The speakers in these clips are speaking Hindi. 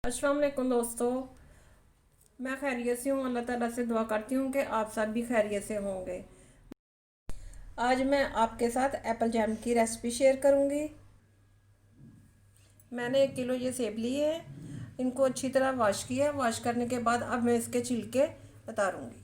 अस्सलाम वालेकुम दोस्तों। मैं खैरियत से हूँ। अल्लाह ताला से दुआ करती हूँ कि आप सब भी खैरियत से होंगे। आज मैं आपके साथ एप्पल जैम की रेसिपी शेयर करूँगी। मैंने 1 किलो ये सेब लिए हैं। इनको अच्छी तरह वॉश किया। वॉश करने के बाद अब मैं इसके छिलके उतारूँगी।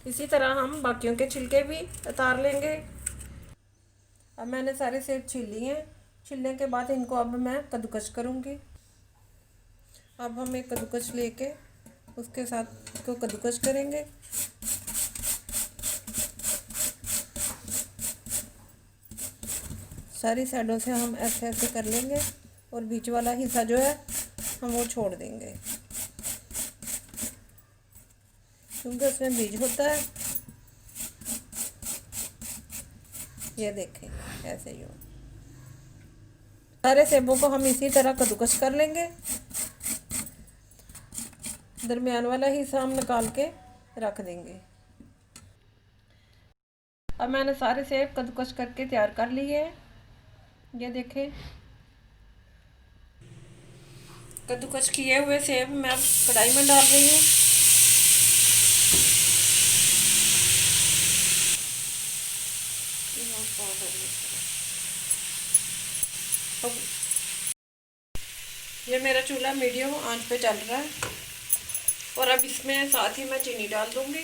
इसी तरह हम बाकियों के छिलके भी उतार लेंगे। अब मैंने सारे सेब छील लिए हैं। छीलने के बाद इनको अब मैं कद्दूकस करूँगी। अब हम एक कद्दूकस लेके उसके साथ इसको कद्दूकस करेंगे। सारी साइडों से हम ऐसे ऐसे कर लेंगे और बीच वाला हिस्सा जो है हम वो छोड़ देंगे, क्योंकि उसमें बीज होता है। ये देखें, ऐसे ही हो। सारे सेबों को हम इसी तरह कद्दूकस कर लेंगे। दरमियान वाला हिस्सा हम निकाल के रख देंगे। अब मैंने सारे सेब कद्दूकस करके तैयार कर लिए हैं। ये देखें, कद्दूकस किए हुए सेब मैं अब कढ़ाई में डाल रही हूँ। ये मेरा चूल्हा मीडियम आंच पे चल रहा है और अब इसमें साथ ही मैं चीनी डाल दूंगी।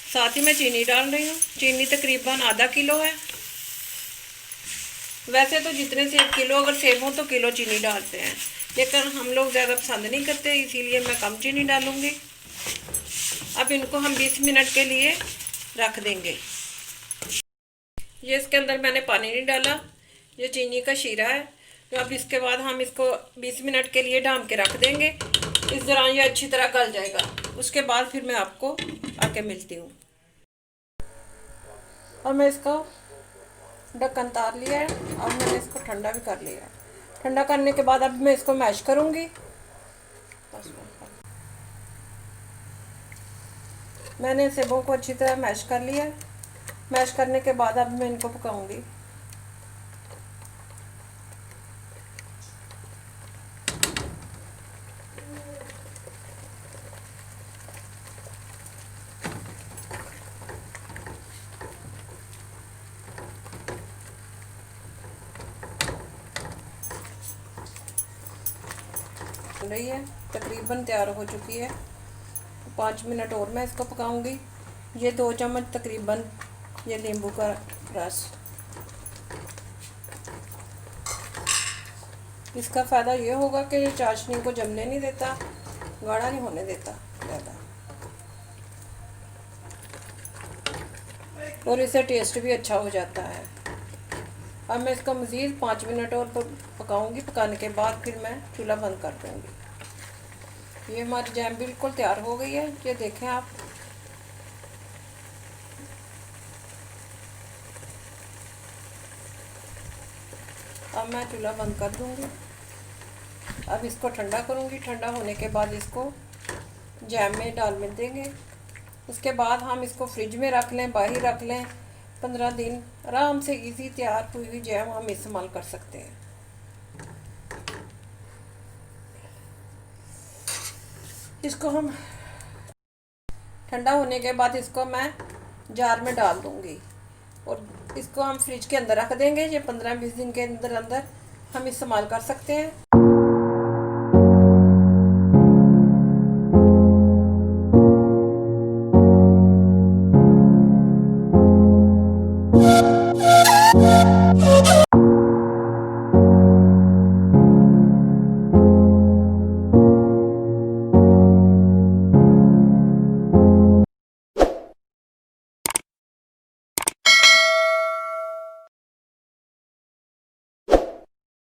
साथ ही मैं चीनी डाल रही हूँ। चीनी तकरीबन आधा किलो है। वैसे तो जितने सेब किलो अगर सेब हो तो किलो चीनी डालते हैं, लेकिन हम लोग ज़्यादा पसंद नहीं करते, इसीलिए मैं कम चीनी डालूँगी। अब इनको हम 20 मिनट के लिए रख देंगे। ये इसके अंदर मैंने पानी नहीं डाला, ये चीनी का शीरा है। तो अब इसके बाद हम इसको 20 मिनट के लिए ढाम के रख देंगे। इस दौरान ये अच्छी तरह गल जाएगा। उसके बाद फिर मैं आपको आके मिलती हूँ। अब मैं इसका ढक्कन उतार लिया है। अब मैंने इसको ठंडा भी कर लिया है। ठंडा करने के बाद अब मैं इसको मैश करूँगी। मैंने सेबों को अच्छी तरह मैश कर लिया है। मैश करने के बाद अब मैं इनको पकाऊंगी। रही है, तकरीबन तैयार हो चुकी है। 5 मिनट और मैं इसको पकाऊंगी। ये 2 चम्मच तकरीबन ये नींबू का रस। इसका फ़ायदा ये होगा कि ये चाशनी को जमने नहीं देता, गाढ़ा नहीं होने देता ज़्यादा, और इससे टेस्ट भी अच्छा हो जाता है। अब मैं इसका मज़ीद 5 मिनट और पकाऊंगी। पकाने के बाद फिर मैं चूल्हा बंद कर दूंगी। ये हमारी जैम बिल्कुल तैयार हो गई है। ये देखें आप। अब मैं चूल्हा बंद कर दूंगी। अब इसको ठंडा करूंगी। ठंडा होने के बाद इसको जैम में डाल में देंगे। उसके बाद हम इसको फ्रिज में रख लें, बाहर रख लें। 15 दिन आराम से इजी तैयार हुई हुई जैम हम इस्तेमाल कर सकते हैं। इसको हम ठंडा होने के बाद इसको मैं जार में डाल दूंगी और इसको हम फ्रिज के अंदर रख देंगे। ये 15-20 दिन के अंदर अंदर हम इस्तेमाल कर सकते हैं।